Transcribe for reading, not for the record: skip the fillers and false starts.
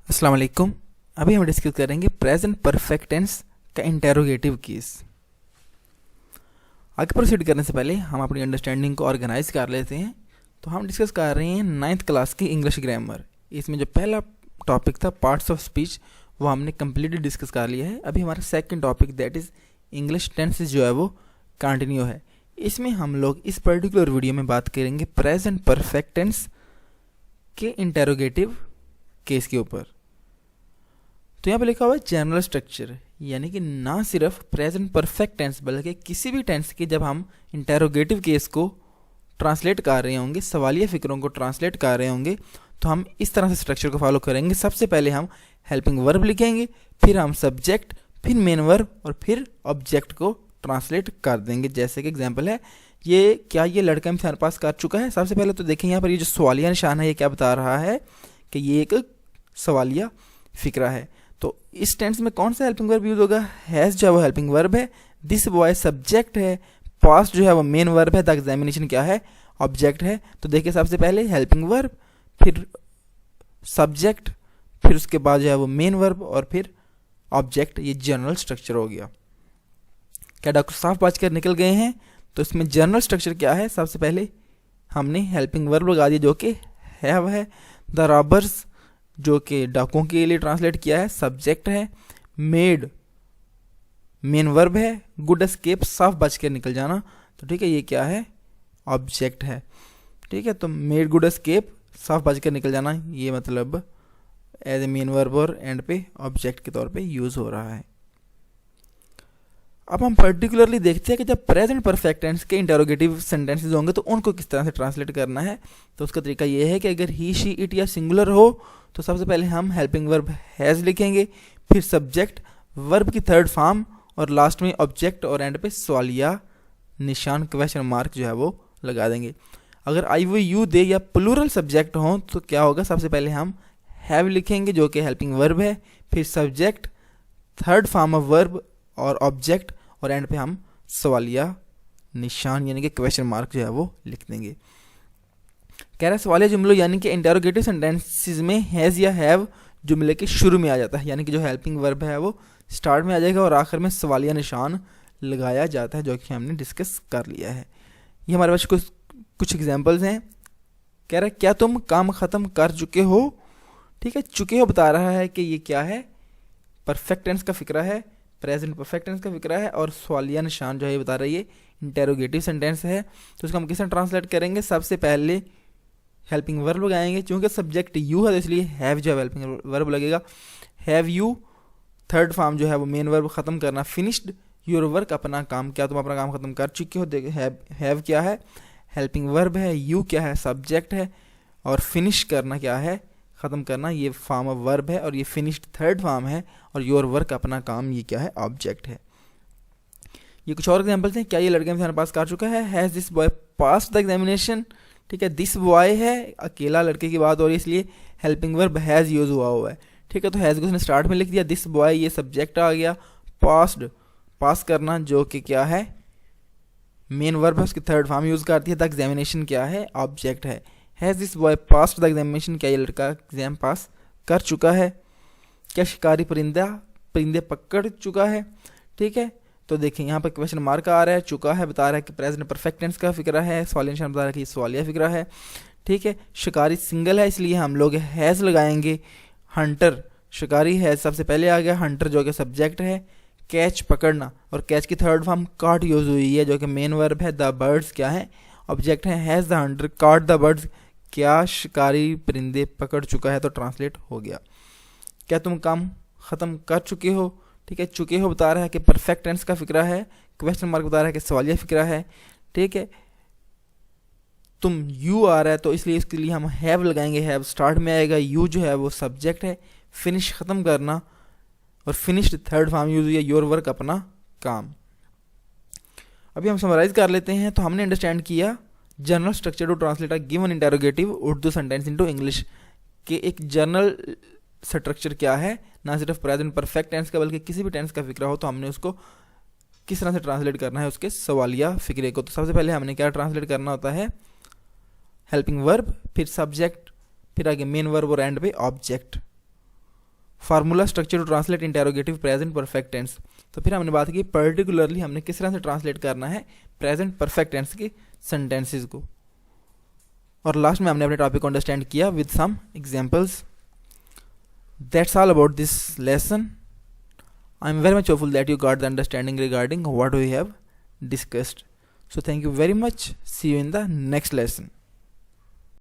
अस्सलाम वालेकुम। अभी हम डिस्कस करेंगे प्रेजेंट परफेक्ट टेंस का इंटेरोगेटिव केस। आगे प्रोसीड करने से पहले हम अपनी अंडरस्टैंडिंग को ऑर्गेनाइज कर लेते हैं। तो हम डिस्कस कर रहे हैं 9th क्लास की इंग्लिश ग्रामर। इसमें जो पहला टॉपिक था पार्ट्स ऑफ स्पीच, वो हमने कम्प्लीटली डिस्कस कर लिया है। अभी हमारा second topic that is English tense जो है वो कंटिन्यू है। इसमें हम लोग इस पर्टिकुलर वीडियो में बात करेंगे प्रेजेंट परफेक्ट टेंस के इंटेरोगेटिव केस के ऊपर। तो यहाँ पे लिखा हुआ है जनरल स्ट्रक्चर, यानी कि ना सिर्फ प्रेजेंट परफेक्ट टेंस बल्कि किसी भी टेंस के जब हम इंटेरोगेटिव केस को ट्रांसलेट कर रहे होंगे, सवालिया फिक्रों को ट्रांसलेट कर रहे होंगे, तो हम इस तरह से स्ट्रक्चर को फॉलो करेंगे। सबसे पहले हम हेल्पिंग वर्ब लिखेंगे, फिर हम सब्जेक्ट, फिर मेन वर्ब और फिर ऑब्जेक्ट को ट्रांसलेट कर देंगे। जैसे कि एग्जाम्पल है ये लड़का इम्तिहान पास कर चुका है। सबसे पहले तो देखें यहाँ पर ये जो सवालिया निशान है ये क्या बता रहा है कि ये एक सवालिया फिक्रा है। तो इस टेंस में कौन सा हेल्पिंग वर्ब यूज होगा? हैज़ जो है वो हेल्पिंग वर्ब है, दिस बॉय सब्जेक्ट है, पास्ट जो है वो मेन वर्ब है, द एग्जामिनेशन क्या है? ऑब्जेक्ट है। तो देखिए सबसे पहले हेल्पिंग वर्ब, फिर सब्जेक्ट, फिर उसके बाद जो है वो मेन वर्ब और फिर ऑब्जेक्ट। ये जनरल स्ट्रक्चर हो गया। क्या डॉक्टर साफ बात कर निकल गए हैं? तो इसमें जनरल स्ट्रक्चर क्या है? सबसे पहले हमने हेल्पिंग वर्ब लगा दिया जो कि हैव है, द रॉबर्स जो कि डाकुओं के लिए ट्रांसलेट किया है सब्जेक्ट है, मेड मेन वर्ब है, गुड एस्केप साफ बच के निकल जाना, तो ठीक है ये क्या है? ऑब्जेक्ट है। ठीक है, तो मेड गुड एस्केप साफ बच कर निकल जाना, ये मतलब एज ए मेन वर्ब और एंड पे ऑब्जेक्ट के तौर पे यूज हो रहा है। अब हम पर्टिकुलरली देखते हैं कि जब प्रेजेंट परफेक्ट टेंस के इंटेरोगेटिव सेंटेंसेस होंगे तो उनको किस तरह से ट्रांसलेट करना है। तो उसका तरीका ये है कि अगर ही, शी, इट या सिंगुलर हो तो सबसे पहले हम हेल्पिंग वर्ब हैज़ लिखेंगे, फिर सब्जेक्ट, वर्ब की थर्ड फॉर्म और लास्ट में ऑब्जेक्ट और एंड पे सवालिया निशान क्वेश्चन मार्क जो है वो लगा देंगे। अगर आई, वो, यू, दे या प्लूरल सब्जेक्ट हों तो क्या होगा? सबसे पहले हम हैव लिखेंगे जो कि हेल्पिंग वर्ब है, फिर subject, third form of verb और ऑब्जेक्ट और एंड पे हम सवालिया निशान यानी कि क्वेश्चन मार्क जो है वो लिख देंगे। कह रहा है सवालिया जुमलों यानी कि इंटेरोगेटिव सेंटेंसेस में हैज़ या हैव जुमले के शुरू में आ जाता है, यानी कि जो हेल्पिंग वर्ब है वो स्टार्ट में आ जाएगा और आखिर में सवालिया निशान लगाया जाता है, जो कि हमने डिस्कस कर लिया है। ये हमारे पास कुछ एग्जाम्पल्स हैं। कह रहा है क्या तुम काम ख़त्म कर चुके हो? ठीक है, चुके हो बता रहा है कि ये क्या है? परफेक्ट टेंस का फिक्रा है, प्रेजेंट परफेक्ट टेंस का फिक्रा है और सवालिया निशान जो है ये बता रही है इंटेरोगेटिव सेंटेंस है। तो इसको हम किस तरह ट्रांसलेट करेंगे? सबसे पहले हेल्पिंग वर्ब लगाएंगे, क्योंकि सब्जेक्ट यू है तो इसलिए हैव जो है हेल्पिंग वर्ब लगेगा। हैव यू, थर्ड फॉर्म जो है वो मेन वर्ब ख़त्म करना, फिनिश्ड योर वर्क अपना काम, क्या तुम अपना काम ख़त्म कर चुके हो? देखिए हैव क्या है? हेल्पिंग वर्ब है, यू क्या है? सब्जेक्ट है और फिनिश करना क्या है? ख़त्म करना, ये फॉर्म ऑफ वर्ब है और ये फिनिश्ड थर्ड फॉर्म है और योर वर्क अपना काम ये क्या है? ऑब्जेक्ट है। ये कुछ और एग्जांपल्स हैं। क्या ये लड़का इम्तिहान पास कर चुका है? Has this boy pass the examination? ठीक है, दिस बॉय है, अकेला लड़के की बात हो रही है इसलिए हेल्पिंग वर्ब हैज़ यूज हुआ है। ठीक है, तो हैज़ को उसने स्टार्ट में लिख दिया, दिस बॉय ये सब्जेक्ट आ गया, पास्ड पास करना जो कि क्या है? मेन वर्ब है, उसकी थर्ड फॉर्म यूज़ करती है, द एग्जामिनेशन क्या है? ऑब्जेक्ट है। Has this boy passed the examination? क्या ये लड़का एग्जाम पास कर चुका है? क्या शिकारी परिंदे पकड़ चुका है? ठीक है, तो देखिए यहाँ पर क्वेश्चन मार्क आ रहा है, चुका है बता रहा है कि प्रेजेंट परफेक्ट टेंस का फिक्रा है, सवालिया निशान बता रहा है कि सवालिया फिक्रा है। ठीक है, शिकारी सिंगल है इसलिए हम लोग हैज़ लगाएंगे। हंटर, शिकारी है सबसे पहले आ गया, हंटर जो कि सब्जेक्ट है। कैच पकड़ना और कैच की थर्ड फॉर्म काट यूज हुई है जो कि मेन वर्ब है। द बर्ड्स क्या है? ऑब्जेक्ट है। हैज़ द हंटर काट द बर्ड्स? क्या शिकारी परिंदे पकड़ चुका है? तो ट्रांसलेट हो गया। क्या तुम काम ख़त्म कर चुके हो? ठीक है, चुके हो बता रहा है कि परफेक्ट टेंस का फिक्रा है, क्वेश्चन मार्क बता रहा है कि सवालिया फिक्रा है। ठीक है, तुम यू आ रहा है तो इसलिए इसके लिए हम हैव लगाएंगे, हैव स्टार्ट में आएगा, यू जो है वो सब्जेक्ट है। फिनिश ख़त्म करना और फिनिश्ड थर्ड फॉर्म यूज हुई है, योर वर्क अपना काम। अभी हम समराइज कर लेते हैं। तो हमने अंडरस्टैंड किया general structure to translate a given interrogative Urdu sentence into English के एक जनरल स्ट्रक्चर क्या है, ना सिर्फ प्रेजेंट परफेक्ट टेंस का बल्कि किसी भी टेंस का फिक्रा हो तो हमने उसको किस तरह से ट्रांसलेट करना है उसके सवालिया फिक्रे को। तो सबसे पहले हमने क्या ट्रांसलेट करना होता है? हेल्पिंग वर्ब, फिर सब्जेक्ट, फिर आगे मेन वर्ब और एंड पे object. Formula structure to translate interrogative present perfect tense. तो फिर हमने बात की पर्टिकुलरली हमने किस तरह से ट्रांसलेट करना है प्रेजेंट परफेक्ट टेंस के सेंटेंसेस को। और लास्ट में हमने अपने टॉपिक को अंडरस्टैंड किया with some examples. That's all about this lesson. I am very much hopeful that you got the understanding regarding what we have discussed. So thank you very much. See you in the next lesson.